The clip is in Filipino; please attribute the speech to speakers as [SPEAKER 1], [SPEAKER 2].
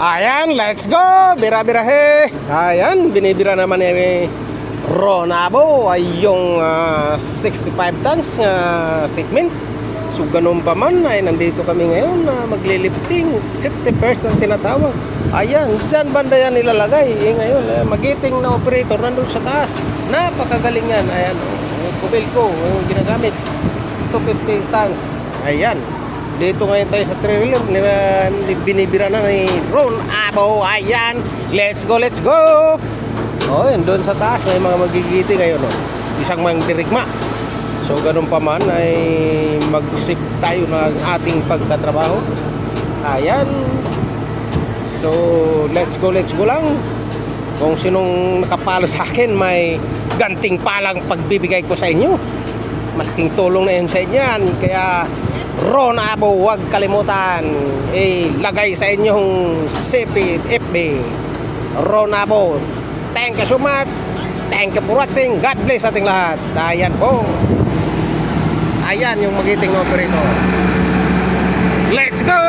[SPEAKER 1] Ayan, let's go! Bira-birahe! Ayan, binibira naman ni Ronabo ay yung 65 tons segment. So ganun pa man ay nandito kami ngayon na maglilifting. Safety first ang tinatawag. Ayan, dyan banda yan nilalagay. Ngayon, magiting na operator nandun sa taas. Napakagaling yan. Ayan, kubil ko yung ginagamit. 250 tons. Ayan. Dito ngayon tayo sa trailer binibira na ni Ron Abo. Ayan, let's go, let's go. Oh, yun doon sa taas may mga magigiti ngayon, no? Isang mangdirigma. So ganun pa man ay mag-sip tayo ng ating pagtatrabaho. Ayan. So let's go lang. Kung sinong nakapalo sa akin, may ganting palang pagbibigay ko sa inyo. Malaking tulong na yun sa inyo yan. Kaya Ron Abo, huwag kalimutan lagay sa inyong FB Ron Abo. Thank you so much. Thank you for watching. God bless ating lahat. Ayan po. Ayan yung magiting operator. Let's go!